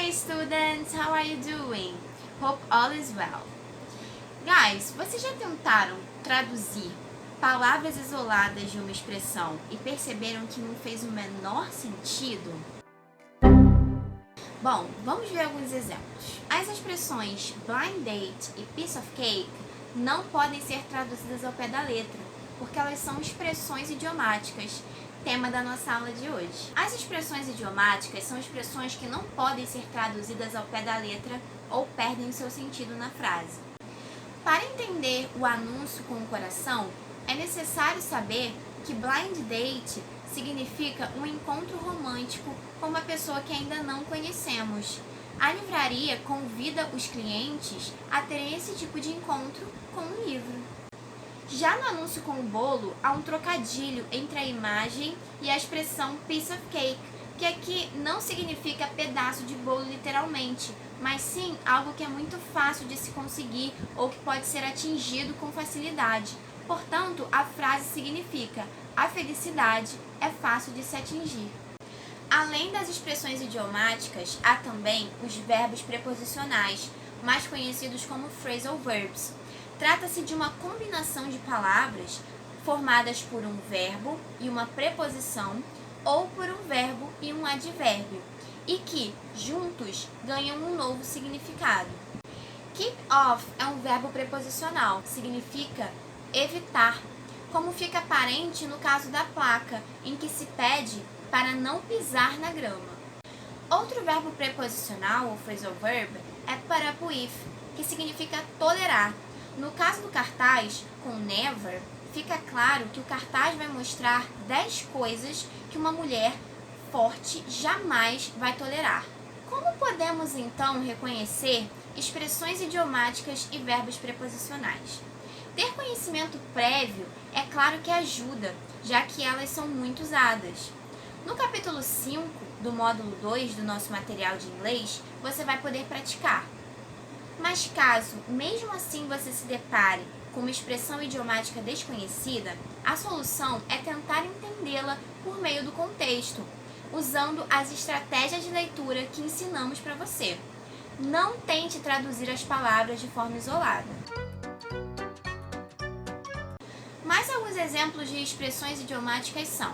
Hey students, how are you doing? Hope all is well. Guys, vocês já tentaram traduzir palavras isoladas de uma expressão e perceberam que não fez o menor sentido? Bom, vamos ver alguns exemplos. As expressões blind date e piece of cake não podem ser traduzidas ao pé da letra, porque elas são expressões idiomáticas, tema da nossa aula de hoje. As expressões idiomáticas são expressões que não podem ser traduzidas ao pé da letra ou perdem o seu sentido na frase. Para entender o anúncio com o coração, é necessário saber que blind date significa um encontro romântico com uma pessoa que ainda não conhecemos. A livraria convida os clientes a terem esse tipo de encontro com um livro. Já no anúncio com o bolo, há um trocadilho entre a imagem e a expressão piece of cake, que aqui não significa pedaço de bolo literalmente, mas sim algo que é muito fácil de se conseguir ou que pode ser atingido com facilidade. Portanto, a frase significa: a felicidade é fácil de se atingir. Além das expressões idiomáticas, há também os verbos preposicionais, mais conhecidos como phrasal verbs. Trata-se de uma combinação de palavras formadas por um verbo e uma preposição ou por um verbo e um advérbio, e que, juntos, ganham um novo significado. Keep off é um verbo preposicional, significa evitar, como fica aparente no caso da placa, em que se pede para não pisar na grama. Outro verbo preposicional, ou phrasal verb, é put up with, que significa tolerar. No caso do cartaz, com never, fica claro que o cartaz vai mostrar 10 coisas que uma mulher forte jamais vai tolerar. Como podemos então reconhecer expressões idiomáticas e verbos preposicionais? Ter conhecimento prévio é claro que ajuda, já que elas são muito usadas. No capítulo 5 do módulo 2 do nosso material de inglês, você vai poder praticar. Mas caso, mesmo assim, você se depare com uma expressão idiomática desconhecida, a solução é tentar entendê-la por meio do contexto, usando as estratégias de leitura que ensinamos para você. Não tente traduzir as palavras de forma isolada. Mais alguns exemplos de expressões idiomáticas são: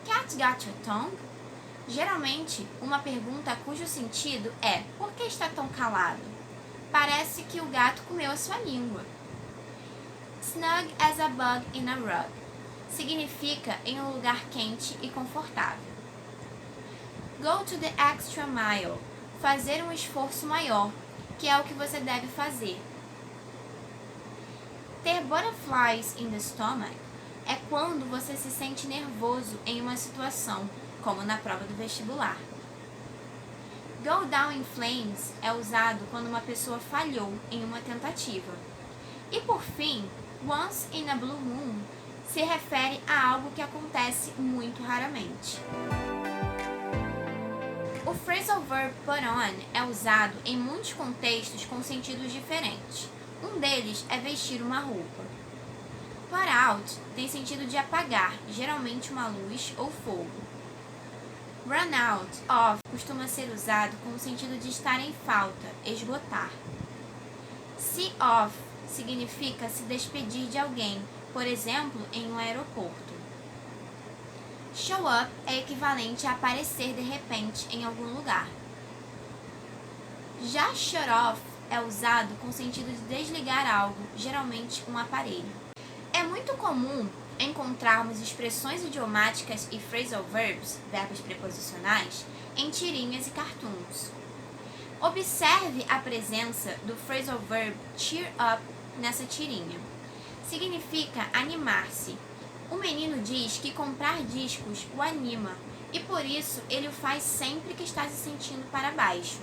Cat got your tongue? Geralmente, uma pergunta cujo sentido é: por que está tão calado? Parece que o gato comeu a sua língua. Snug as a bug in a rug significa em um lugar quente e confortável. Go to the extra mile, fazer um esforço maior, que é o que você deve fazer. Ter butterflies in the stomach é quando você se sente nervoso em uma situação, como na prova do vestibular. Go down in flames é usado quando uma pessoa falhou em uma tentativa. E por fim, once in a blue moon se refere a algo que acontece muito raramente. O phrasal verb put on é usado em muitos contextos com sentidos diferentes. Um deles é vestir uma roupa. Put out tem sentido de apagar, geralmente uma luz ou fogo. Run out of costuma ser usado com o sentido de estar em falta, esgotar. See off significa se despedir de alguém, por exemplo, em um aeroporto. Show up é equivalente a aparecer de repente em algum lugar. Já shut off é usado com o sentido de desligar algo, geralmente um aparelho. É muito comum encontrarmos expressões idiomáticas e phrasal verbs, verbos preposicionais, em tirinhas e cartoons. Observe a presença do phrasal verb cheer up nessa tirinha. Significa animar-se. O menino diz que comprar discos o anima e por isso ele o faz sempre que está se sentindo para baixo.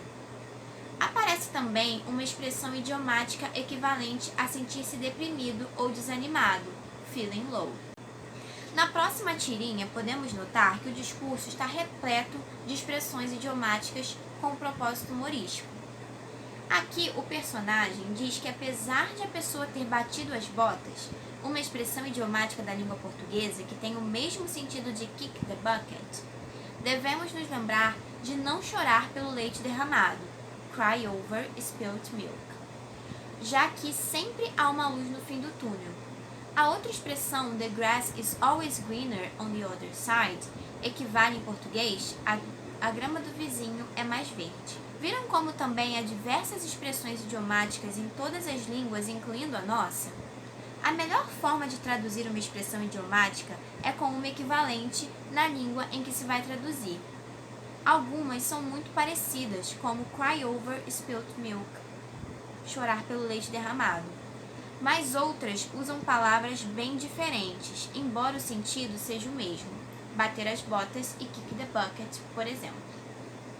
Aparece também uma expressão idiomática equivalente a sentir-se deprimido ou desanimado, feeling low. Na próxima tirinha, podemos notar que o discurso está repleto de expressões idiomáticas com um propósito humorístico. Aqui, o personagem diz que apesar de a pessoa ter batido as botas, uma expressão idiomática da língua portuguesa que tem o mesmo sentido de kick the bucket, devemos nos lembrar de não chorar pelo leite derramado, cry over spilt milk, já que sempre há uma luz no fim do túnel. A outra expressão, the grass is always greener on the other side, equivale em português a grama do vizinho é mais verde. Viram como também há diversas expressões idiomáticas em todas as línguas, incluindo a nossa? A melhor forma de traduzir uma expressão idiomática é com uma equivalente na língua em que se vai traduzir. Algumas são muito parecidas, como cry over spilt milk, chorar pelo leite derramado. Mas outras usam palavras bem diferentes, embora o sentido seja o mesmo. Bater as botas e kick the bucket, por exemplo.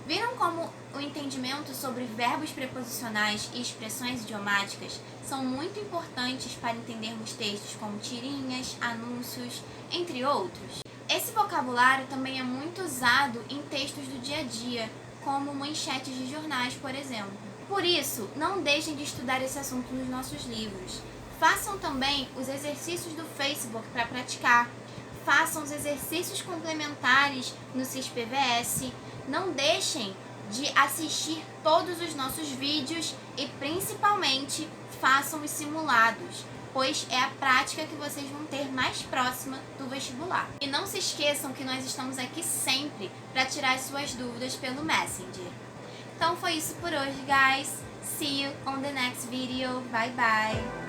Viram como o entendimento sobre verbos preposicionais e expressões idiomáticas são muito importantes para entendermos textos como tirinhas, anúncios, entre outros? Esse vocabulário também é muito usado em textos do dia a dia, como manchetes de jornais, por exemplo. Por isso, não deixem de estudar esse assunto nos nossos livros. Façam também os exercícios do Facebook para praticar. Façam os exercícios complementares no SIS-PVS. Não deixem de assistir todos os nossos vídeos e, principalmente, façam os simulados, pois é a prática que vocês vão ter mais próxima do vestibular. E não se esqueçam que nós estamos aqui sempre para tirar as suas dúvidas pelo Messenger. Então foi isso por hoje, guys. See you on the next video. Bye bye.